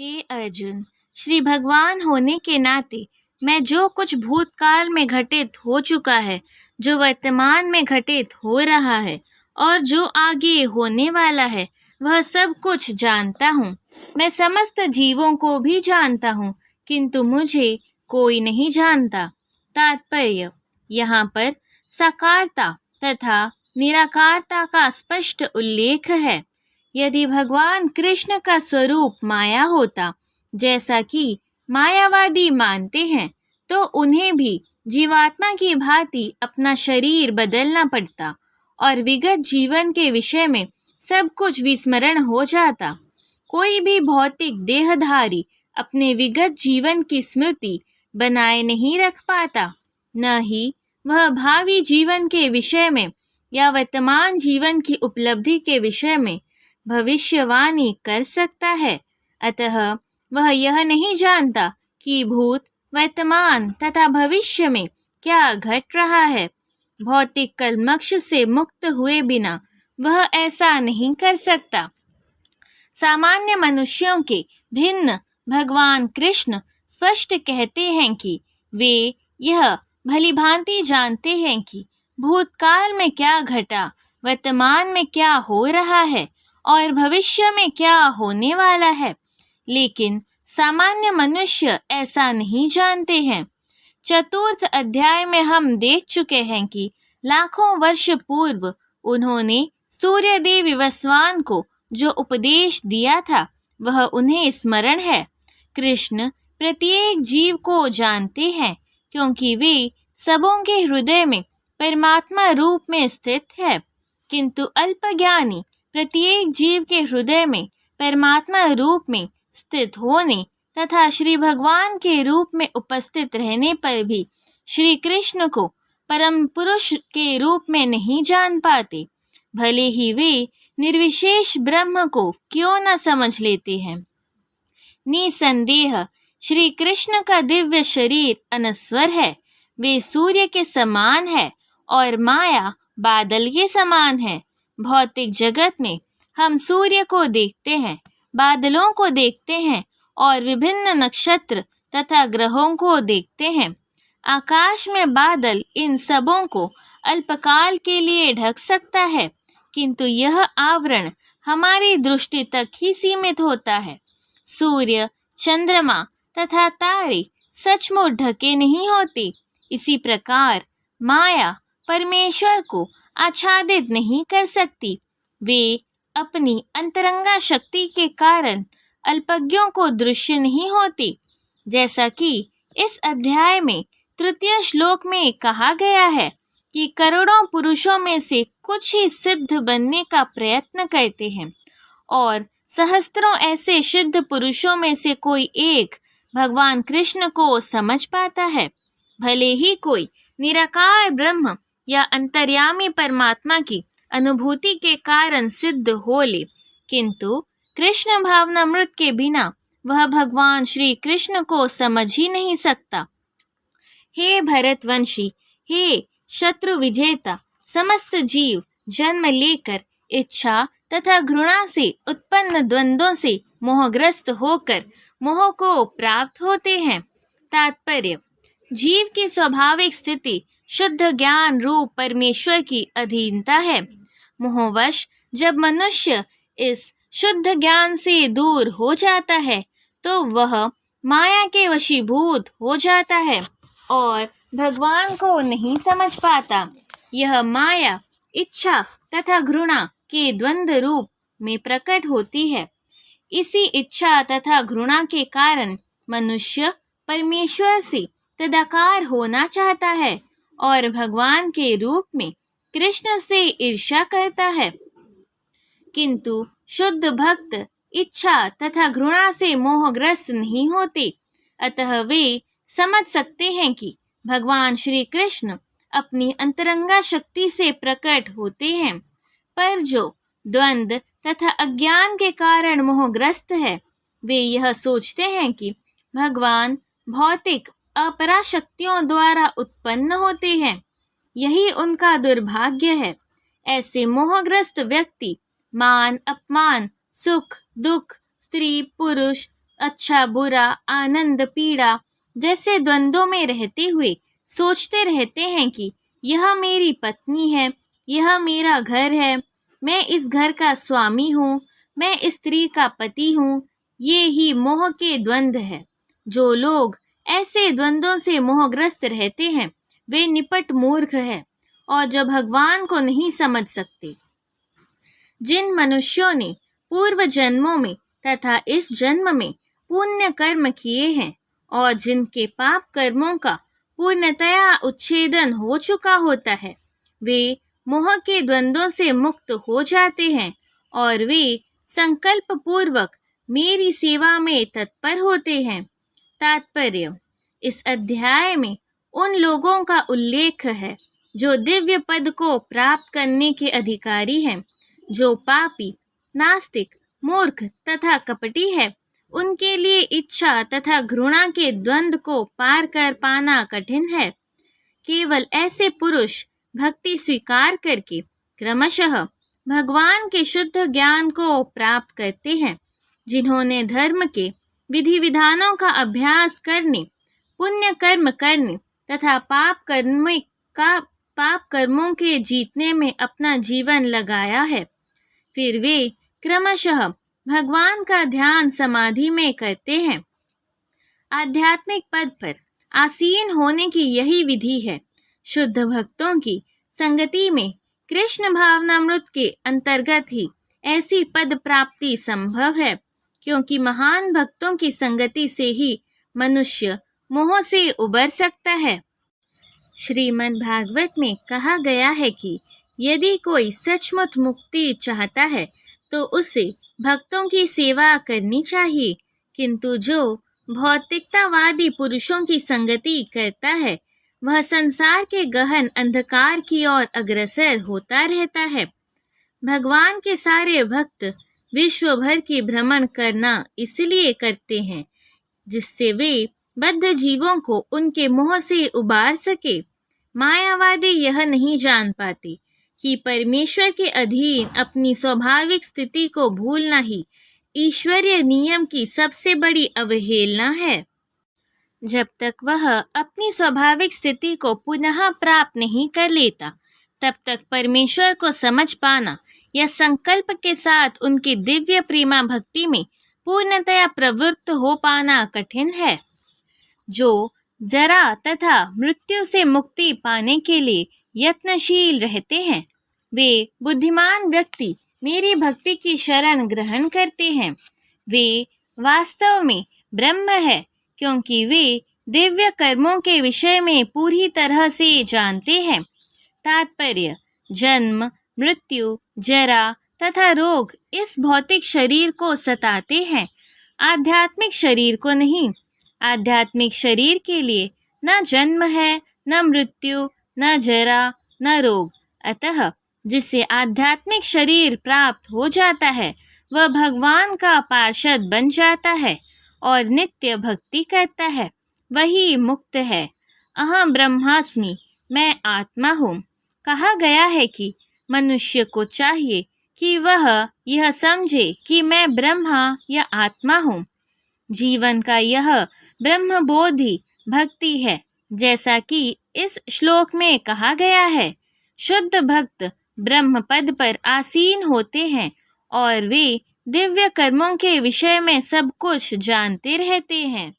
हे अर्जुन, श्री भगवान होने के नाते मैं जो कुछ भूतकाल में घटित हो चुका है, जो वर्तमान में घटित हो रहा है और जो आगे होने वाला है, वह सब कुछ जानता हूँ। मैं समस्त जीवों को भी जानता हूँ, किंतु मुझे कोई नहीं जानता। तात्पर्य: यहाँ पर साकारता तथा निराकारता का स्पष्ट उल्लेख है। यदि भगवान कृष्ण का स्वरूप माया होता, जैसा कि मायावादी मानते हैं, तो उन्हें भी जीवात्मा की भांति अपना शरीर बदलना पड़ता और विगत जीवन के विषय में सब कुछ विस्मरण हो जाता। कोई भी भौतिक देहधारी अपने विगत जीवन की स्मृति बनाए नहीं रख पाता, न ही वह भावी जीवन के विषय में या वर्तमान जीवन की उपलब्धि के विषय में भविष्यवाणी कर सकता है। अतः वह यह नहीं जानता कि भूत, वर्तमान तथा भविष्य में क्या घट रहा है। भौतिक कल्मष से मुक्त हुए बिना वह ऐसा नहीं कर सकता। सामान्य मनुष्यों के भिन्न भगवान कृष्ण स्पष्ट कहते हैं कि वे यह भलीभांति जानते हैं कि भूतकाल में क्या घटा, वर्तमान में क्या हो रहा है और भविष्य में क्या होने वाला है। लेकिन सामान्य मनुष्य ऐसा नहीं जानते हैं। चतुर्थ अध्याय में हम देख चुके हैं कि लाखों वर्ष पूर्व उन्होंने सूर्यदेव विवस्वान को जो उपदेश दिया था, वह उन्हें स्मरण है। कृष्ण प्रत्येक जीव को जानते हैं, क्योंकि वे सबों के हृदय में परमात्मा रूप में स्थित है। किंतु अल्पज्ञानी प्रत्येक जीव के हृदय में परमात्मा रूप में स्थित होने तथा श्री भगवान के रूप में उपस्थित रहने पर भी श्री कृष्ण को परम पुरुष के रूप में नहीं जान पाते, भले ही वे निर्विशेष ब्रह्म को क्यों न समझ लेते हैं। निसंदेह श्री कृष्ण का दिव्य शरीर अनस्वर है। वे सूर्य के समान है और माया बादल के समान है। भौतिक जगत में हम सूर्य को देखते हैं, बादलों को देखते हैं और विभिन्न नक्षत्र तथा ग्रहों को देखते हैं। आकाश में बादल इन सबों को अल्पकाल के लिए ढक सकता है, किंतु यह आवरण हमारी दृष्टि तक ही सीमित होता है। सूर्य, चंद्रमा तथा तारे सचमुच ढके नहीं होते। इसी प्रकार माया परमेश्वर को आच्छादित नहीं कर सकती। वे अपनी अंतरंगा शक्ति के कारण अल्पज्ञों को दृश्य नहीं होती। जैसा कि इस अध्याय में तृतीय श्लोक में कहा गया है कि करोड़ों पुरुषों में से कुछ ही सिद्ध बनने का प्रयत्न करते हैं और सहस्त्रों ऐसे सिद्ध पुरुषों में से कोई एक भगवान कृष्ण को समझ पाता है। भले ही कोई निराकार ब्रह्म या अंतर्यामी परमात्मा की अनुभूति के कारण सिद्ध हो ले, किंतु कृष्ण भावनामृत के बिना वह भगवान श्री कृष्ण को समझ ही नहीं सकता। हे भरतवंशी, हे शत्रु विजेता, समस्त जीव जन्म लेकर इच्छा तथा घृणा से उत्पन्न द्वंद्वों से मोहग्रस्त होकर मोह को प्राप्त होते हैं। तात्पर्य: जीव की स्वाभाविक स्थिति शुद्ध ज्ञान रूप परमेश्वर की अधीनता है। मोहवश जब मनुष्य इस शुद्ध ज्ञान से दूर हो जाता है, तो वह माया के वशीभूत हो जाता है और भगवान को नहीं समझ पाता। यह माया इच्छा तथा घृणा के द्वंद्व रूप में प्रकट होती है। इसी इच्छा तथा घृणा के कारण मनुष्य परमेश्वर से तदाकार होना चाहता है और भगवान के रूप में कृष्ण से ईर्ष्या करता है। किंतु शुद्ध भक्त इच्छा तथा घृणा से मोहग्रस्त नहीं होते। अतः वे समझ सकते हैं कि भगवान श्री कृष्ण अपनी अंतरंगा शक्ति से प्रकट होते हैं, पर जो द्वंद्व तथा अज्ञान के कारण मोहग्रस्त है, वे यह सोचते हैं कि भगवान भौतिक अपराशक्तियों द्वारा उत्पन्न होते हैं। यही उनका दुर्भाग्य है। ऐसे मोहग्रस्त व्यक्ति मान अपमान, सुख दुख, स्त्री पुरुष, अच्छा बुरा, आनंद पीड़ा जैसे द्वंद्वों में रहते हुए सोचते रहते हैं कि यह मेरी पत्नी है, यह मेरा घर है, मैं इस घर का स्वामी हूँ, मैं इस स्त्री का पति हूँ। ये ही मोह के द्वंद्व है। जो लोग ऐसे द्वंद्वों से मोहग्रस्त रहते हैं वे निपट मूर्ख है और जो भगवान को नहीं समझ सकते। जिन मनुष्यों ने पूर्व जन्मों में तथा इस जन्म में पुण्य कर्म किए हैं और जिनके पाप कर्मों का पूर्णतया उच्छेदन हो चुका होता है, वे मोह के द्वंद्वों से मुक्त हो जाते हैं और वे संकल्प पूर्वक मेरी सेवा में तत्पर होते हैं। तात्पर्य: इस अध्याय में उन लोगों का उल्लेख है जो दिव्य पद को प्राप्त करने के अधिकारी हैं। जो पापी, नास्तिक, मूर्ख तथा कपटी है, उनके लिए इच्छा तथा घृणा के द्वंद्व को पार कर पाना कठिन है। केवल ऐसे पुरुष भक्ति स्वीकार करके क्रमशः भगवान के शुद्ध ज्ञान को प्राप्त करते हैं, जिन्होंने धर्म के विधि विधानों का अभ्यास करने, पुण्य कर्म करने तथा पाप कर्मों के जीतने में अपना जीवन लगाया है। फिर वे क्रमशः भगवान का ध्यान समाधि में करते हैं। आध्यात्मिक पद पर आसीन होने की यही विधि है। शुद्ध भक्तों की संगति में कृष्ण भावनामृत के अंतर्गत ही ऐसी पद प्राप्ति संभव है, क्योंकि महान भक्तों की संगति से ही मनुष्य मोह से उबर सकता है। श्रीमद् भागवत में कहा गया है कि यदि कोई सचमुच मुक्ति चाहता है तो उसे भक्तों की सेवा करनी चाहिए, किंतु जो भौतिकतावादी पुरुषों की संगति करता है वह संसार के गहन अंधकार की ओर अग्रसर होता रहता है। भगवान के सारे भक्त विश्व भर की भ्रमण करना इसलिए करते हैं जिससे वे बद्ध जीवों को उनके मोह से उबार सके। मायावादी यह नहीं जान पाते कि परमेश्वर के अधीन अपनी स्वाभाविक स्थिति को भूलना ही ईश्वरीय नियम की सबसे बड़ी अवहेलना है। जब तक वह अपनी स्वाभाविक स्थिति को पुनः प्राप्त नहीं कर लेता, तब तक परमेश्वर को समझ पाना या संकल्प के साथ उनकी दिव्य प्रेमा भक्ति में पूर्णतया प्रवृत्त हो पाना कठिन है। जो जरा तथा मृत्यु से मुक्ति पाने के लिए यत्नशील रहते हैं, वे बुद्धिमान व्यक्ति मेरी भक्ति की शरण ग्रहण करते हैं। वे वास्तव में ब्रह्म है, क्योंकि वे दिव्य कर्मों के विषय में पूरी तरह से जानते हैं। तात्पर्य: जन्म, मृत्यु, जरा तथा रोग इस भौतिक शरीर को सताते हैं, आध्यात्मिक शरीर को नहीं। आध्यात्मिक शरीर के लिए न जन्म है, न मृत्यु, न जरा, न रोग। अतः जिसे आध्यात्मिक शरीर प्राप्त हो जाता है वह भगवान का पार्षद बन जाता है और नित्य भक्ति करता है, वही मुक्त है। अहम ब्रह्मास्मि, मैं आत्मा हूँ। कहा गया है कि मनुष्य को चाहिए कि वह यह समझे कि मैं ब्रह्मा या आत्मा हूँ। जीवन का यह ब्रह्मबोध ही भक्ति है, जैसा कि इस श्लोक में कहा गया है। शुद्ध भक्त ब्रह्म पद पर आसीन होते हैं और वे दिव्य कर्मों के विषय में सब कुछ जानते रहते हैं।